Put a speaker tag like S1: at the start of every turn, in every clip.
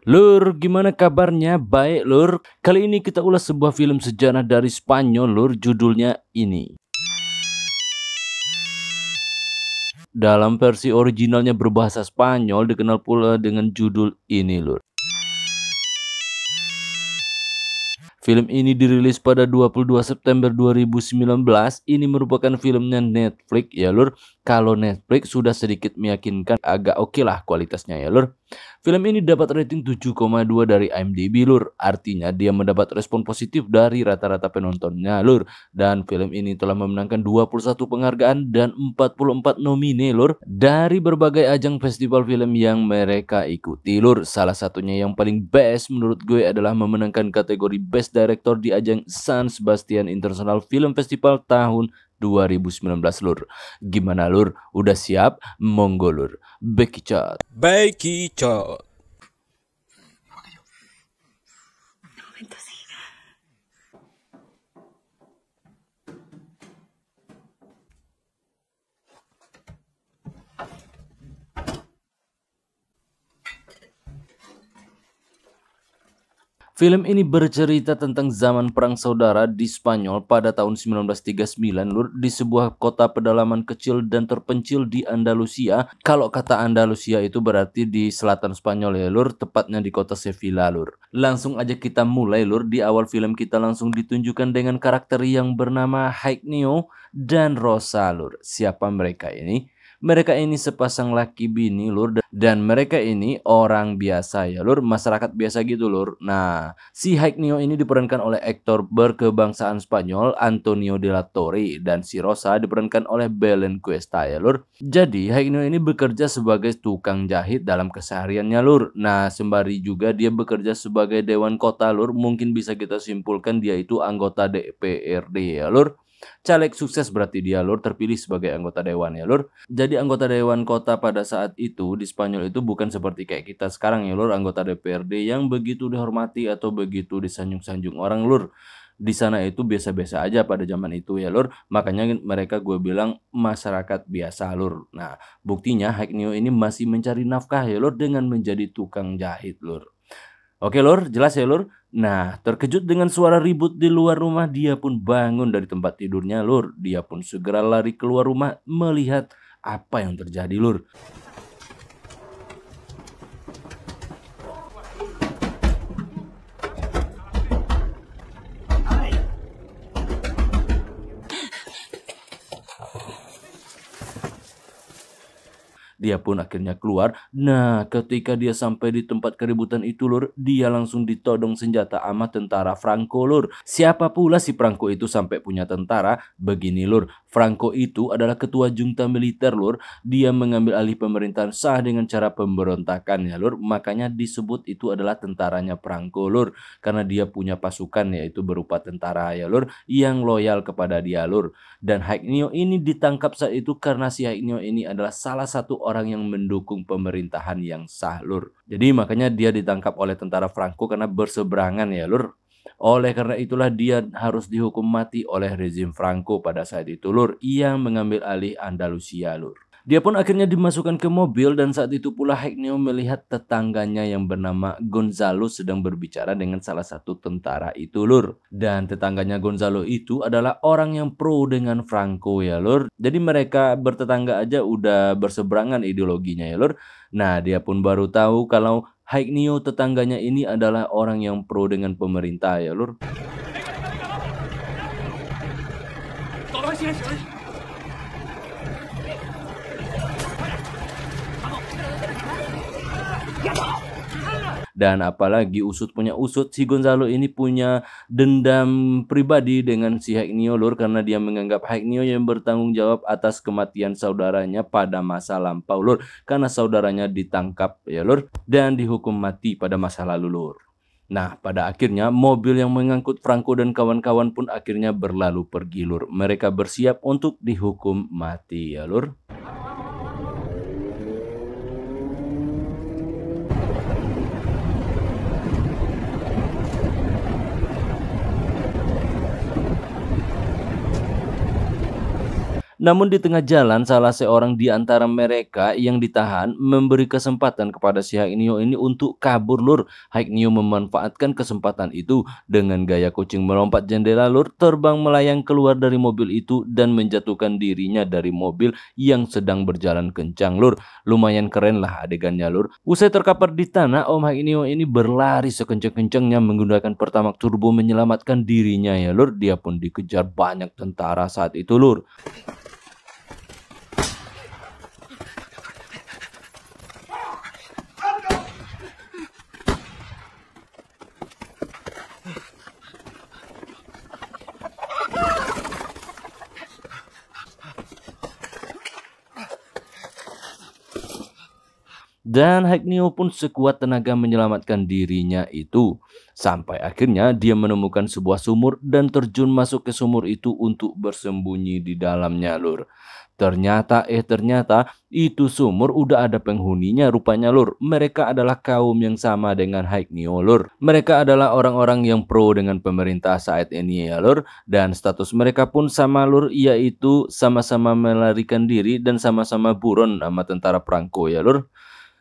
S1: Lur, gimana kabarnya? Baik, Lur. Kali ini kita ulas sebuah film sejarah dari Spanyol, Lur. Judulnya ini. Dalam versi originalnya berbahasa Spanyol dikenal pula dengan judul ini, Lur. Film ini dirilis pada 22 September 2019. Ini merupakan filmnya Netflix ya, Lur. Kalau Netflix sudah sedikit meyakinkan, agak oke lah kualitasnya ya, Lur. Film ini dapat rating 7,2 dari IMDb, Lur. Artinya dia mendapat respon positif dari rata-rata penontonnya, Lur. Dan film ini telah memenangkan 21 penghargaan dan 44 nomine, Lur. Dari berbagai ajang festival film yang mereka ikuti, Lur. Salah satunya yang paling best menurut gue adalah memenangkan kategori Best Director di ajang San Sebastian International Film Festival tahun 2019, Lur. Gimana, Lur? Udah siap? Monggo, Lur. Bekicot.
S2: Bekicot.
S1: Film ini bercerita tentang zaman perang saudara di Spanyol pada tahun 1939, Lur, di sebuah kota pedalaman kecil dan terpencil di Andalusia. Kalau kata Andalusia itu berarti di selatan Spanyol ya, Lur, tepatnya di kota Sevilla, Lur. Langsung aja kita mulai, Lur. Di awal film kita langsung ditunjukkan dengan karakter yang bernama Higinio dan Rosa, Lur. Siapa mereka ini? Mereka ini sepasang laki bini, Lur, dan mereka ini orang biasa ya, Lur, masyarakat biasa gitu, Lur. Nah, si Higinio ini diperankan oleh aktor berkebangsaan Spanyol Antonio de la Torre dan si Rosa diperankan oleh Belén Cuesta ya, Lur. Jadi Higinio ini bekerja sebagai tukang jahit dalam kesehariannya, Lur. Nah, sembari juga dia bekerja sebagai dewan kota, Lur. Mungkin bisa kita simpulkan dia itu anggota DPRD ya, Lur. Caleg sukses berarti dia, Lur, terpilih sebagai anggota dewan ya, Lur. Jadi anggota dewan kota pada saat itu di Spanyol itu bukan seperti kayak kita sekarang ya, Lur, anggota DPRD yang begitu dihormati atau begitu disanjung-sanjung orang, Lur. Di sana itu biasa-biasa aja pada zaman itu ya, Lur. Makanya mereka gue bilang masyarakat biasa, Lur. Nah, buktinya Higinio ini masih mencari nafkah ya, Lur, dengan menjadi tukang jahit, Lur. Oke, Lur, jelas ya, Lur? Nah, terkejut dengan suara ribut di luar rumah, dia pun bangun dari tempat tidurnya, Lur. Dia pun segera lari keluar rumah melihat apa yang terjadi, Lur. Dia pun akhirnya keluar. Nah, ketika dia sampai di tempat keributan itu, Lur, dia langsung ditodong senjata sama tentara Franco, Lur. Siapa pula si Franco itu sampai punya tentara? Begini, Lur, Franco itu adalah ketua junta militer, Lur. Dia mengambil alih pemerintahan sah dengan cara pemberontakan ya, Lur. Makanya disebut itu adalah tentaranya Franco, Lur. Karena dia punya pasukan yaitu berupa tentara ya, Lur, yang loyal kepada dia, Lur. Dan Higinio ini ditangkap saat itu karena si Higinio ini adalah salah satu orang yang mendukung pemerintahan yang sah, Lur. Jadi makanya dia ditangkap oleh tentara Franco karena berseberangan ya, Lur. Oleh karena itulah dia harus dihukum mati oleh rezim Franco pada saat itu, Lur, yang mengambil alih Andalusia, Lur. Dia pun akhirnya dimasukkan ke mobil dan saat itu pula Higinio melihat tetangganya yang bernama Gonzalo sedang berbicara dengan salah satu tentara itu, Lur. Dan tetangganya Gonzalo itu adalah orang yang pro dengan Franco ya, Lur. Jadi mereka bertetangga aja udah berseberangan ideologinya ya, Lur. Nah, dia pun baru tahu kalau Higinio tetangganya ini adalah orang yang pro dengan pemerintah ya, Lur. Dan apalagi usut punya usut, si Gonzalo ini punya dendam pribadi dengan si Higinio, Lur, karena dia menganggap Higinio yang bertanggung jawab atas kematian saudaranya pada masa lampau, Lur, karena saudaranya ditangkap ya, Lur, dan dihukum mati pada masa lalu, Lur. Nah, pada akhirnya mobil yang mengangkut Franco dan kawan-kawan pun akhirnya berlalu pergi, Lur. Mereka bersiap untuk dihukum mati ya, Lur. Namun di tengah jalan salah seorang di antara mereka yang ditahan memberi kesempatan kepada si Haiknio ini untuk kabur lur. Haiknio memanfaatkan kesempatan itu dengan gaya kucing melompat jendela lur, terbang melayang keluar dari mobil itu dan menjatuhkan dirinya dari mobil yang sedang berjalan kencang lur. Lumayan keren lah adegannya lur. Usai terkapar di tanah, Om Haiknio ini berlari sekencang-kencangnya menggunakan Pertamax Turbo menyelamatkan dirinya ya lur. Dia pun dikejar banyak tentara saat itu lur. Dan Haiknio pun sekuat tenaga menyelamatkan dirinya itu. Sampai akhirnya dia menemukan sebuah sumur dan terjun masuk ke sumur itu untuk bersembunyi di dalamnya lur. Ternyata itu sumur udah ada penghuninya rupanya lur. Mereka adalah kaum yang sama dengan Haiknio lur. Mereka adalah orang-orang yang pro dengan pemerintah saat ini ya lur. Dan status mereka pun sama lur, yaitu sama-sama melarikan diri dan sama-sama buron sama tentara Franco ya lur.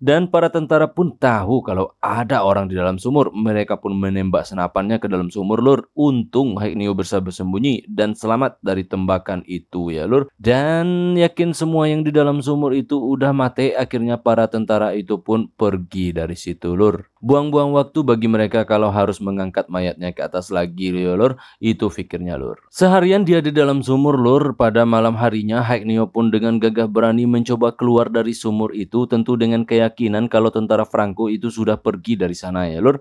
S1: Dan para tentara pun tahu kalau ada orang di dalam sumur. Mereka pun menembak senapannya ke dalam sumur lur. Untung Haiknio bisa bersembunyi dan selamat dari tembakan itu ya lur. Dan yakin semua yang di dalam sumur itu udah mati. Akhirnya para tentara itu pun pergi dari situ lur. Buang-buang waktu bagi mereka kalau harus mengangkat mayatnya ke atas lagi ya lur. Itu pikirnya lur. Seharian dia di dalam sumur lur. Pada malam harinya Haiknio pun dengan gagah berani mencoba keluar dari sumur itu. Tentu dengan keyakinan kalau tentara Franco itu sudah pergi dari sana ya lur.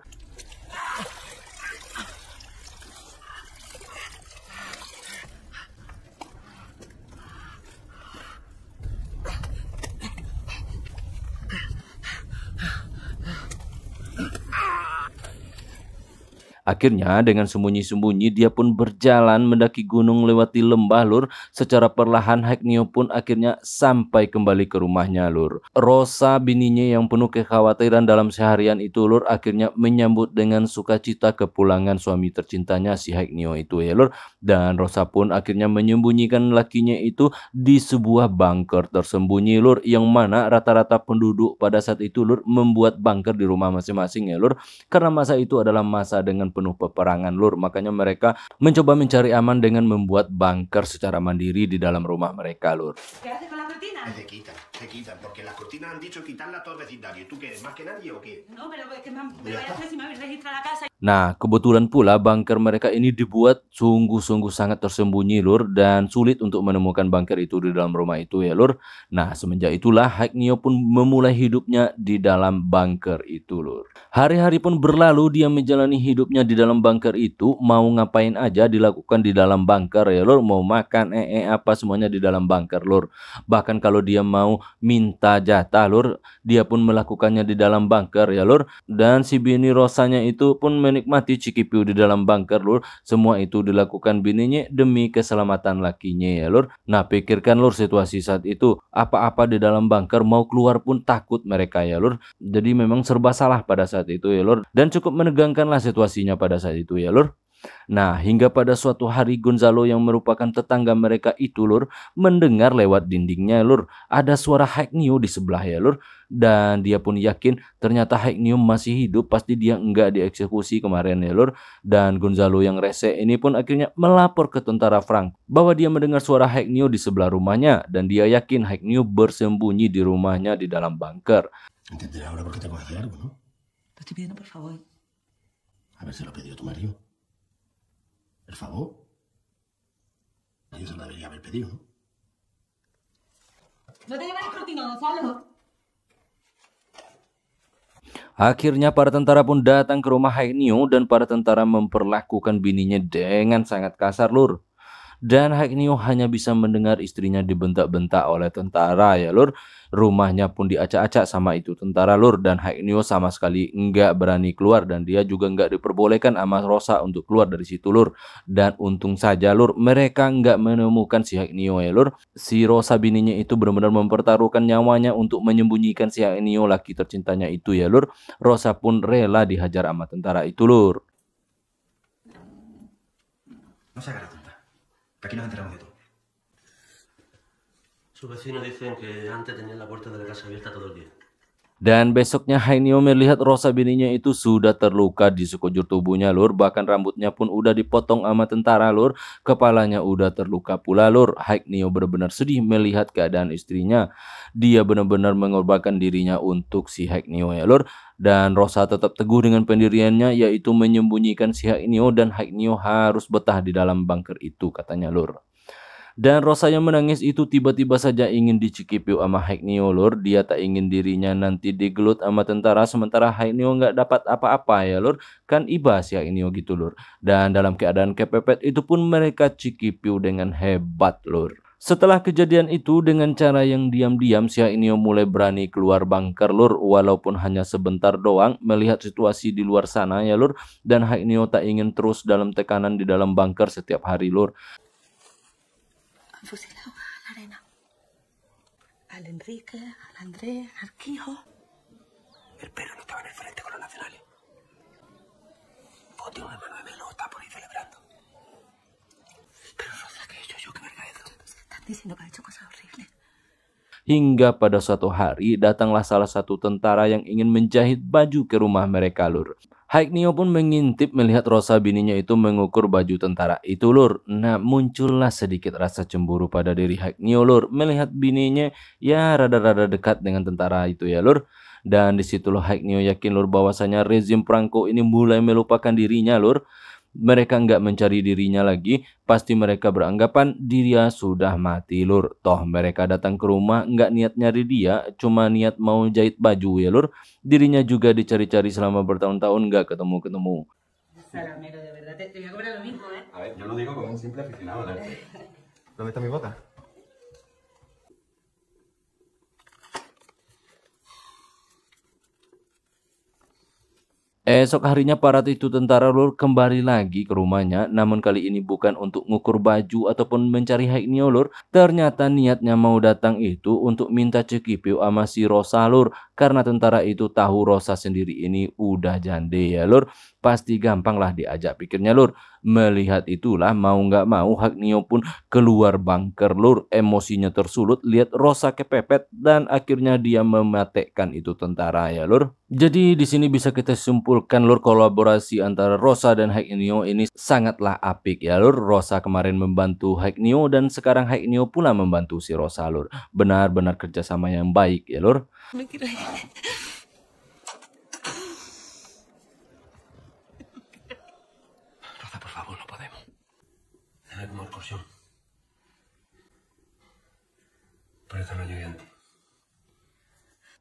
S1: Akhirnya dengan sembunyi-sembunyi dia pun berjalan mendaki gunung lewati lembah lur. Secara perlahan Haiknio pun akhirnya sampai kembali ke rumahnya lur. Rosa bininya yang penuh kekhawatiran dalam seharian itu lur akhirnya menyambut dengan sukacita kepulangan suami tercintanya si Haiknio itu ya lur. Dan Rosa pun akhirnya menyembunyikan lakinya itu di sebuah bunker tersembunyi lur. Yang mana rata-rata penduduk pada saat itu lur membuat bunker di rumah masing-masing ya lur. Karena masa itu adalah masa dengan penuh peperangan lur, makanya mereka mencoba mencari aman dengan membuat bunker secara mandiri di dalam rumah mereka lur.
S2: Se quitan, porque las cortinas han dicho quitar la torrecita. ¿Y tú qué eres más que nadie o qué?
S3: No, pero es que me habéis registrado la casa.
S1: Nah, kebetulan pula bunker mereka ini dibuat sungguh-sungguh sangat tersembunyi lur dan sulit untuk menemukan bunker itu di dalam rumah itu ya lur. Nah, semenjak itulah Haiknio pun memulai hidupnya di dalam bunker itu lur. Hari-hari pun berlalu dia menjalani hidupnya di dalam bunker itu, mau ngapain aja dilakukan di dalam bunker ya lur, mau makan apa semuanya di dalam bunker lur. Bahkan kalau dia mau minta jatah lur, dia pun melakukannya di dalam bunker ya lur. Dan si bini Rosanya itu pun menikmati cikipiu di dalam bunker lur. Semua itu dilakukan bininya demi keselamatan lakinya ya lur. Nah, pikirkan lur situasi saat itu, apa-apa di dalam bunker mau keluar pun takut mereka ya lur. Jadi memang serba salah pada saat itu ya lur. Dan cukup menegangkanlah situasinya pada saat itu ya lur. Nah, hingga pada suatu hari Gonzalo yang merupakan tetangga mereka itu lur mendengar lewat dindingnya lur ada suara Haiknio di sebelah ya lur. Dan dia pun yakin ternyata Haiknio masih hidup, pasti dia enggak dieksekusi kemarin ya lur. Dan Gonzalo yang rese ini pun akhirnya melapor ke tentara Frank bahwa dia mendengar suara Haiknio di sebelah rumahnya dan dia yakin Haiknio bersembunyi di rumahnya di dalam bunker.
S2: Entenderá ahora por qué te voy a decir algo, ¿no?
S3: Te estoy pidiendo por favor.
S2: A ver si lo pidió tu marido. ¿El favor? Yo se lo debería haber pedido, ¿no?
S3: No te lleves el cortino, Gonzalo.
S1: Akhirnya para tentara pun datang ke rumah Haiknio dan para tentara memperlakukan bininya dengan sangat kasar lur. Dan Haiknio hanya bisa mendengar istrinya dibentak-bentak oleh tentara ya lur. Rumahnya pun diacak-acak sama itu tentara lur. Dan Haiknio sama sekali enggak berani keluar. Dan dia juga enggak diperbolehkan sama Rosa untuk keluar dari situ lur. Dan untung saja lur, mereka enggak menemukan si Haiknio ya lur. Si Rosa bininya itu benar-benar mempertaruhkan nyawanya untuk menyembunyikan si Haiknio laki tercintanya itu ya lur. Rosa pun rela dihajar sama tentara itu lur.
S2: No se haga la tonta, que aquí nos enteramos de todo. Sus vecinos dicen que antes tenían la puerta de la casa abierta todo el día.
S1: Dan besoknya Haiknio melihat Rosa bininya itu sudah terluka di sekujur tubuhnya lur, bahkan rambutnya pun udah dipotong sama tentara lur, kepalanya udah terluka pula lur. Haiknio benar-benar sedih melihat keadaan istrinya. Dia benar-benar mengorbankan dirinya untuk si Haiknio ya lur. Dan Rosa tetap teguh dengan pendiriannya, yaitu menyembunyikan si Haiknio, dan Haiknio harus betah di dalam bunker itu katanya lur. Dan Rosa yang menangis itu tiba-tiba saja ingin dicikipi sama Haiknio lur. Dia tak ingin dirinya nanti digelut sama tentara, sementara Haiknio nggak dapat apa-apa ya lur. Kan iba si Haiknio gitu lur. Dan dalam keadaan kepepet itu pun mereka cikipiu dengan hebat lur. Setelah kejadian itu, dengan cara yang diam-diam si Haiknio mulai berani keluar bunker lur, walaupun hanya sebentar doang melihat situasi di luar sana ya lur. Dan Haiknio tak ingin terus dalam tekanan di dalam bunker setiap hari lur.
S3: Han fusilado a la arena. Al Enrique, al Andrés, al Quijo.
S2: El perro no estaba en el frente con los nacionales. Vos tiene un hermano de Melo, está por ahí celebrando. Pero Rosa, ¿qué he hecho yo? ¿Qué verga es eso?
S3: Están diciendo que ha hecho cosas horribles.
S1: Hingga pada suatu hari datanglah salah satu tentara yang ingin menjahit baju ke rumah mereka lur. Haiknio pun mengintip melihat Rosa bininya itu mengukur baju tentara itu lur. Nah, muncullah sedikit rasa cemburu pada diri Haiknio lur, melihat bininya ya rada-rada dekat dengan tentara itu ya lur. Dan disitulah Haiknio yakin lur bahwasanya rezim Franco ini mulai melupakan dirinya lur. Mereka nggak mencari dirinya lagi, pasti mereka beranggapan dia sudah mati lur. Toh mereka datang ke rumah nggak niat nyari dia, cuma niat mau jahit baju ya lur. Dirinya juga dicari-cari selama bertahun-tahun nggak ketemu-ketemu.
S3: Salamero, de verdad, te voy a cobrar lo mismo, ¿eh?
S4: A ver, yo lo digo como un simple aficionado al arte. ¿Dónde está mi bota?
S1: Esok harinya para itu tentara lur kembali lagi ke rumahnya, namun kali ini bukan untuk ngukur baju ataupun mencari Haiknio lur. Ternyata niatnya mau datang itu untuk minta cekipiu sama si Rosa lur, karena tentara itu tahu Rosa sendiri ini udah jande ya lur. Pasti gampang lah diajak pikirnya lur. Melihat itulah mau nggak mau Haiknio pun keluar bunker lur. Emosinya tersulut lihat Rosa kepepet dan akhirnya dia mematekkan itu tentara ya lur. Jadi di sini bisa kita simpulkan lur, kolaborasi antara Rosa dan Haiknio ini sangatlah apik ya lur. Rosa kemarin membantu Haiknio dan sekarang Haiknio pula membantu si Rosa lur. Benar-benar kerjasama yang baik ya lur.
S3: No quiero ir.
S2: Rosa, por favor, no podemos. Dame como excursión. Pero esto no llegué antes.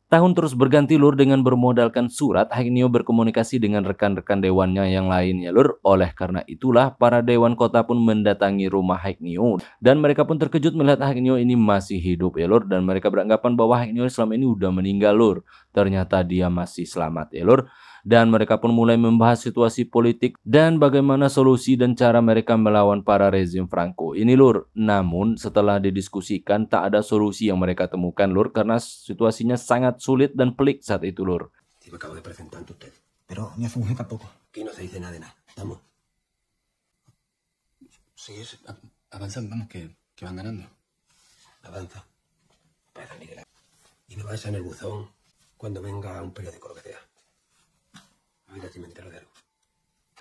S1: Tahun terus berganti lur, dengan bermodalkan surat Haiknio berkomunikasi dengan rekan-rekan dewannya yang lainnya lur. Oleh karena itulah para dewan kota pun mendatangi rumah Haiknio dan mereka pun terkejut melihat Haiknio ini masih hidup ya lur, dan mereka beranggapan bahwa Haiknio selama ini udah meninggal lur. Ternyata dia masih selamat ya lur. Dan mereka pun mulai membahas situasi politik dan bagaimana solusi dan cara mereka melawan para rezim Franco ini lur. Namun setelah didiskusikan tak ada solusi yang mereka temukan lur, karena situasinya sangat sulit dan pelik saat itu lur.
S2: Si me acabo de presentar ante usted.
S4: Pero ni hace mujer tampoco.
S2: Aquí no se dice nada de nada. ¿Estamos?
S4: Sí, avanzan, vamos, que van ganando.
S2: Avanza. Parece Miguel. Y me vas en el buzón cuando venga un periódico, lo que sea. A ver si me entero de algo.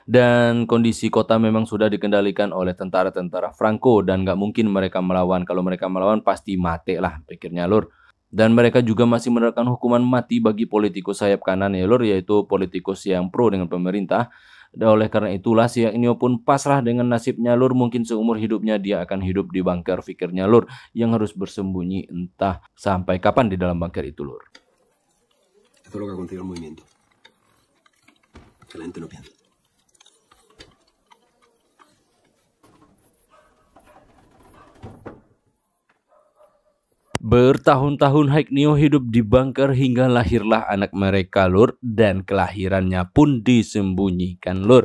S1: Dan kondisi kota memang sudah dikendalikan oleh tentara-tentara Franco dan nggak mungkin mereka melawan. Kalau mereka melawan pasti mati lah pikirnya lur. Dan mereka juga masih menerapkan hukuman mati bagi politikus sayap kanan ya lur, yaitu politikus yang pro dengan pemerintah. Dan oleh karena itulah si Haiknio pun pasrah dengan nasibnya lur. Mungkin seumur hidupnya dia akan hidup di bunker pikirnya lur, yang harus bersembunyi entah sampai kapan di dalam bunker itu lur.
S2: Esto es lo que ha conseguido el movimiento. Que la gente no piensa.
S1: Bertahun-tahun Haiknio hidup di bunker hingga lahirlah anak mereka lur, dan kelahirannya pun disembunyikan lur.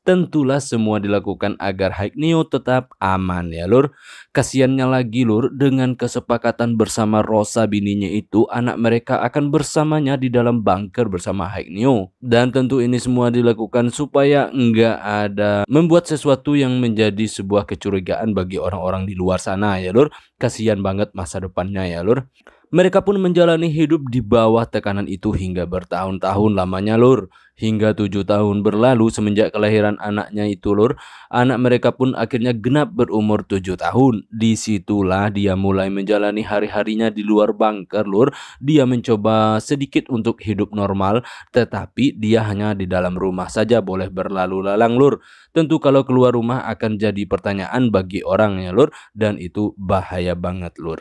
S1: Tentulah semua dilakukan agar Haik Neo tetap aman ya lur. Kasiannya lagi lur, dengan kesepakatan bersama Rosa bininya itu, anak mereka akan bersamanya di dalam bunker bersama Haik Neo. Dan tentu ini semua dilakukan supaya nggak ada membuat sesuatu yang menjadi sebuah kecurigaan bagi orang-orang di luar sana ya lur. Kasian banget masa depannya ya lur. Mereka pun menjalani hidup di bawah tekanan itu hingga bertahun-tahun lamanya lur. Hingga 7 tahun berlalu semenjak kelahiran anaknya itu lur. Anak mereka pun akhirnya genap berumur 7 tahun. Disitulah dia mulai menjalani hari-harinya di luar bunker lur. Dia mencoba sedikit untuk hidup normal. Tetapi dia hanya di dalam rumah saja boleh berlalu lalang lur. Tentu kalau keluar rumah akan jadi pertanyaan bagi orang ya lur. Dan itu bahaya banget lur.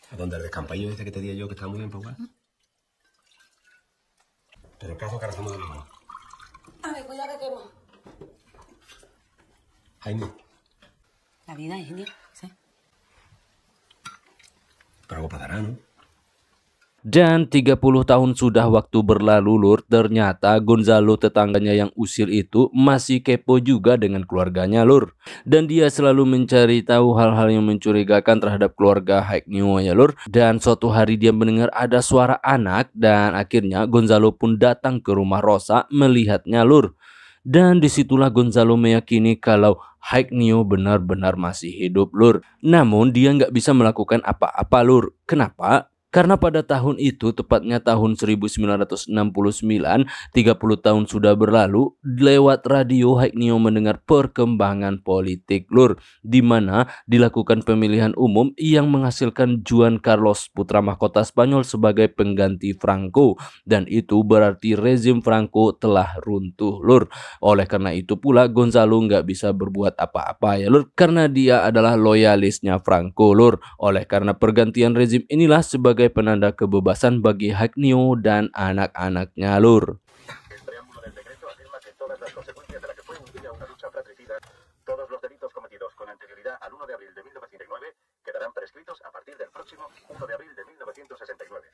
S2: ¿A dónde el descampaillo ese que te dije yo que estaba muy bien para jugar? Pero el caso es que ahora estamos de nuevo.
S3: A ver, cuidado que quemo.
S2: Jaime,
S3: La vida es genial, ¿sí?
S2: pero algo pasará, ¿no?
S1: Dan 30 tahun sudah waktu berlalu lur, ternyata Gonzalo tetangganya yang usil itu masih kepo juga dengan keluarganya lur. Dan dia selalu mencari tahu hal-hal yang mencurigakan terhadap keluarga Haik Neo ya lur. Dan suatu hari dia mendengar ada suara anak dan akhirnya Gonzalo pun datang ke rumah Rosa melihatnya lur. Dan disitulah Gonzalo meyakini kalau Haik Neo benar-benar masih hidup lur. Namun dia nggak bisa melakukan apa-apa lur. Kenapa? Karena pada tahun itu, tepatnya tahun 1969, 30 tahun sudah berlalu, lewat radio Haik Neo mendengar perkembangan politik lur, di mana dilakukan pemilihan umum yang menghasilkan Juan Carlos putra mahkota Spanyol sebagai pengganti Franco, dan itu berarti rezim Franco telah runtuh lur. Oleh karena itu pula Gonzalo nggak bisa berbuat apa-apa ya lur, karena dia adalah loyalisnya Franco lur. Oleh karena pergantian rezim inilah sebagai penanda kebebasan bagi Haik Neo dan anak-anaknya lur.
S5: El preámbulo del decreto afirma que todas las consecuencias de la que fue un día una lucha fratricida, todos los delitos cometidos con anterioridad al 1 de abril de 1909 quedarán prescritos a partir del próximo 1 de abril de 1969.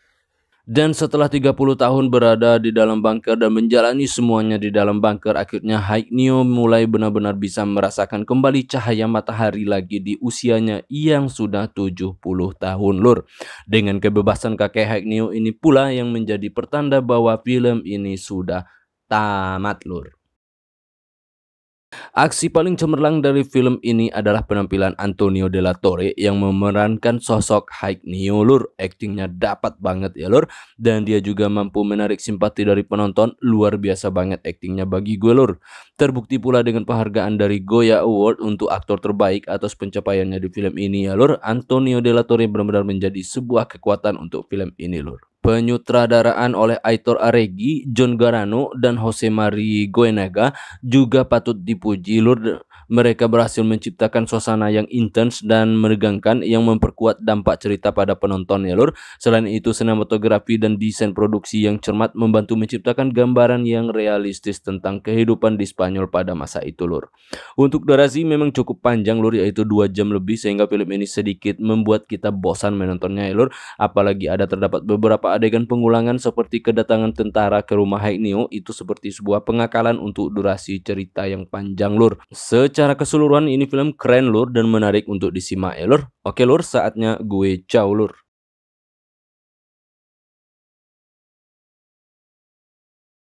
S1: Dan setelah 30 tahun berada di dalam bunker dan menjalani semuanya di dalam bunker, akhirnya Haik Neo mulai benar-benar bisa merasakan kembali cahaya matahari lagi di usianya yang sudah 70 tahun lur. Dengan kebebasan kakek Haik Neo ini pula yang menjadi pertanda bahwa film ini sudah tamat lur. Aksi paling cemerlang dari film ini adalah penampilan Antonio de la Torre yang memerankan sosok Haik Neo lur. Aktingnya dapat banget ya lur. Dan dia juga mampu menarik simpati dari penonton. Luar biasa banget aktingnya bagi gue lur. Terbukti pula dengan penghargaan dari Goya Award untuk aktor terbaik atas pencapaiannya di film ini ya lur. Antonio de la Torre benar-benar menjadi sebuah kekuatan untuk film ini lur. Penyutradaraan oleh Aitor Aregi, John Garano, dan Jose Mari Goenaga juga patut dipuji lur. Mereka berhasil menciptakan suasana yang intens dan menegangkan yang memperkuat dampak cerita pada penonton ya lur. Selain itu sinematografi dan desain produksi yang cermat membantu menciptakan gambaran yang realistis tentang kehidupan di Spanyol pada masa itu lur. Untuk durasi memang cukup panjang lur, yaitu 2 jam lebih, sehingga film ini sedikit membuat kita bosan menontonnya ya lur. Apalagi ada terdapat beberapa adegan pengulangan seperti kedatangan tentara ke rumah Haik Neo, itu seperti sebuah pengakalan untuk durasi cerita yang panjang lur. Secara keseluruhan ini film keren lur dan menarik untuk disimak ya lur. Oke lur, saatnya gue ciao lur.